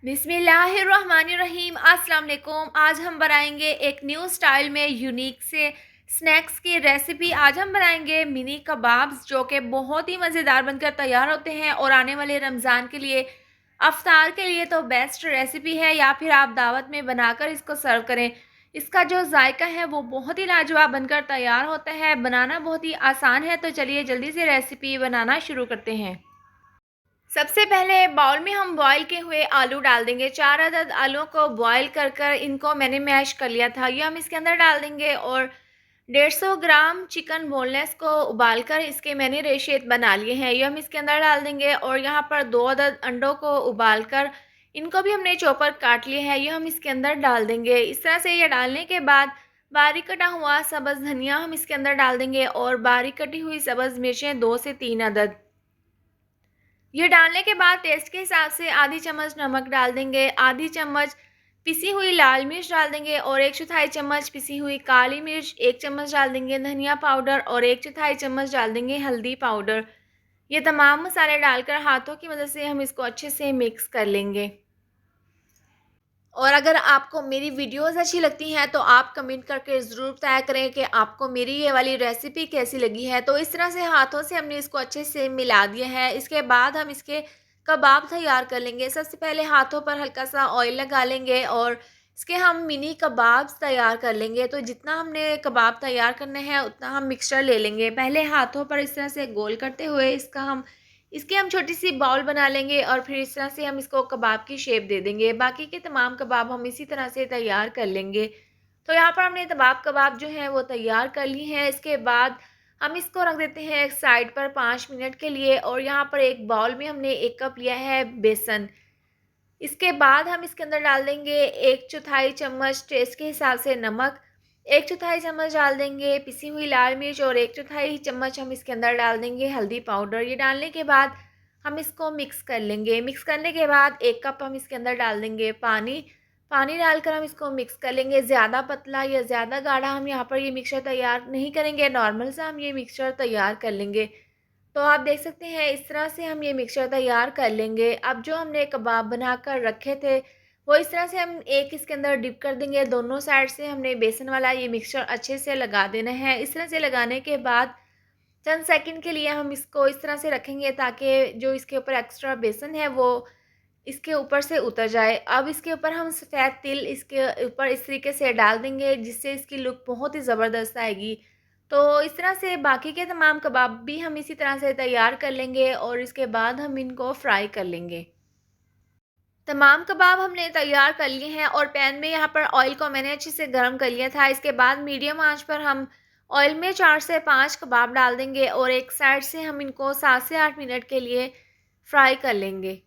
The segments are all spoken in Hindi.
बिस्मिल्लाहिर्रहमानिर्रहीम। अस्सलाम वालेकुम। आज हम बनाएंगे एक न्यू स्टाइल में यूनिक से स्नैक्स की रेसिपी। आज हम बनाएंगे मिनी कबाब्स जो कि बहुत ही मज़ेदार बनकर तैयार होते हैं और आने वाले रमज़ान के लिए अफ्तार के लिए तो बेस्ट रेसिपी है, या फिर आप दावत में बनाकर इसको सर्व करें। इसका जो जायका है वो बहुत ही लाजवाब बनकर तैयार होता है। बनाना बहुत ही आसान है, तो चलिए जल्दी से रेसिपी बनाना शुरू करते हैं। सबसे पहले बाउल में हम बॉईल किए हुए आलू डाल देंगे। 4 अदद आलूओं को बॉईल कर कर इनको मैंने मैश कर लिया था, ये हम इसके अंदर डाल देंगे। और 150 ग्राम चिकन बोनलेस को उबाल कर इसके मैंने रेशेत बना लिए हैं, ये हम इसके अंदर डाल देंगे। और यहाँ पर 2 अदद अंडों को उबाल कर इनको भी हमने चॉपर काट लिए हैं, ये हम इसके अंदर डाल देंगे। इस तरह से ये डालने के बाद बारीक कटा हुआ सब्ज़ धनिया हम इसके अंदर डाल देंगे और बारीक कटी हुई सब्ज़ मिर्चें 2 से 3 अदद। ये डालने के बाद टेस्ट के हिसाब से आधी चम्मच नमक डाल देंगे, आधी चम्मच पिसी हुई लाल मिर्च डाल देंगे और 1/4 चम्मच पिसी हुई काली मिर्च, 1 चम्मच डाल देंगे धनिया पाउडर और 1/4 चम्मच डाल देंगे हल्दी पाउडर। ये तमाम मसाले डालकर हाथों की मदद से हम इसको अच्छे से मिक्स कर लेंगे। और अगर आपको मेरी वीडियोस अच्छी लगती हैं तो आप कमेंट करके ज़रूर बताया करें कि आपको मेरी ये वाली रेसिपी कैसी लगी है। तो इस तरह से हाथों से हमने इसको अच्छे से मिला दिया है। इसके बाद हम इसके कबाब तैयार कर लेंगे। सबसे पहले हाथों पर हल्का सा ऑयल लगा लेंगे और इसके हम मिनी कबाब्स तैयार कर लेंगे। तो जितना हमने कबाब तैयार करने हैं उतना हम मिक्सचर ले लेंगे। पहले हाथों पर इस तरह से गोल करते हुए इसकी हम छोटी सी बाउल बना लेंगे और फिर इस तरह से हम इसको कबाब की शेप दे देंगे। बाकी के तमाम कबाब हम इसी तरह से तैयार कर लेंगे। तो यहाँ पर हमने तमाम कबाब जो हैं वो तैयार कर लिए हैं। इसके बाद हम इसको रख देते हैं एक साइड पर 5 मिनट के लिए। और यहाँ पर एक बाउल में हमने 1 कप लिया है बेसन। इसके बाद हम इसके अंदर डाल देंगे 1/4 चम्मच टेस्ट के हिसाब से नमक, 1/4 चम्मच डाल देंगे पिसी हुई लाल मिर्च और 1/4 चम्मच हम इसके अंदर डाल देंगे हल्दी पाउडर। ये डालने के बाद हम इसको मिक्स कर लेंगे। मिक्स करने के बाद 1 कप हम इसके अंदर डाल देंगे पानी। पानी डालकर हम इसको मिक्स कर लेंगे। ज़्यादा पतला या ज़्यादा गाढ़ा हम यहाँ पर ये मिक्सचर तैयार नहीं करेंगे, नॉर्मल सा हम ये मिक्सचर तैयार कर लेंगे। तो आप देख सकते हैं इस तरह से हम ये मिक्सचर तैयार कर लेंगे। अब जो हमने कबाब बनाकर रखे थे वो इस तरह से हम एक इसके अंदर डिप कर देंगे। दोनों साइड से हमने बेसन वाला ये मिक्सचर अच्छे से लगा देना है। इस तरह से लगाने के बाद चंद सेकंड के लिए हम इसको इस तरह से रखेंगे ताकि जो इसके ऊपर एक्स्ट्रा बेसन है वो इसके ऊपर से उतर जाए। अब इसके ऊपर हम सफ़ेद तिल इसके ऊपर इस तरीके से डाल देंगे जिससे इसकी लुक बहुत ही ज़बरदस्त आएगी। तो इस तरह से बाकी के तमाम कबाब भी हम इसी तरह से तैयार कर लेंगे और इसके बाद हम इनको फ्राई कर लेंगे। तमाम कबाब हमने तैयार कर लिए हैं और पैन में यहाँ पर ऑयल को मैंने अच्छे से गर्म कर लिया था। इसके बाद मीडियम आंच पर हम ऑयल में 4 से 5 कबाब डाल देंगे और एक साइड से हम इनको 7 से 8 मिनट के लिए फ्राई कर लेंगे।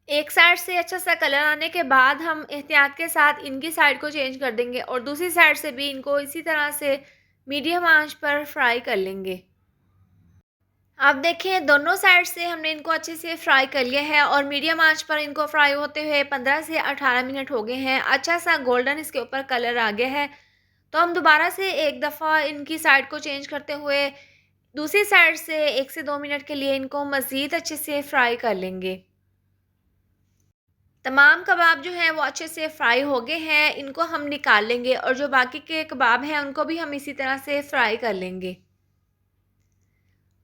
एक साइड से अच्छा सा कलर आने के बाद हम एहतियात के साथ इनकी साइड को चेंज कर देंगे और दूसरी साइड से भी इनको इसी तरह से मीडियम आंच पर फ्राई कर लेंगे। आप देखें दोनों साइड से हमने इनको अच्छे से फ्राई कर लिया है और मीडियम आंच पर इनको फ्राई होते हुए 15 से 18 मिनट हो गए हैं। अच्छा सा गोल्डन इसके ऊपर कलर आ गया है। तो हम दोबारा से एक दफ़ा इनकी साइड को चेंज करते हुए दूसरी साइड से 1 से 2 मिनट के लिए इनको मज़ीद अच्छे से फ्राई कर लेंगे। तमाम कबाब जो हैं वो अच्छे से फ्राई हो गए हैं, इनको हम निकाल लेंगे और जो बाकी के कबाब हैं उनको भी हम इसी तरह से फ्राई कर लेंगे।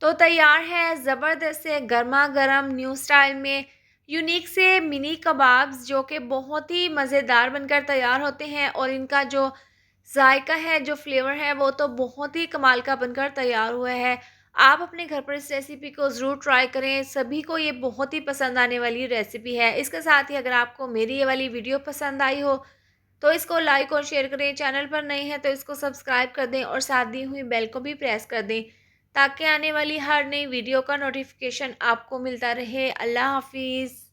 तो तैयार है ज़बरदस्त से गरमा-गरम न्यू स्टाइल में यूनिक से मिनी कबाब्स जो कि बहुत ही मज़ेदार बनकर तैयार होते हैं और इनका जो जायका है, जो फ्लेवर है वो तो बहुत ही कमाल का बनकर तैयार हुआ है। आप अपने घर पर इस रेसिपी को ज़रूर ट्राई करें, सभी को ये बहुत ही पसंद आने वाली रेसिपी है। इसके साथ ही अगर आपको मेरी ये वाली वीडियो पसंद आई हो तो इसको लाइक और शेयर करें। चैनल पर नए हैं तो इसको सब्सक्राइब कर दें और साथ दी हुई बेल को भी प्रेस कर दें ताकि आने वाली हर नई वीडियो का नोटिफिकेशन आपको मिलता रहे। अल्लाह हाफ़िज़।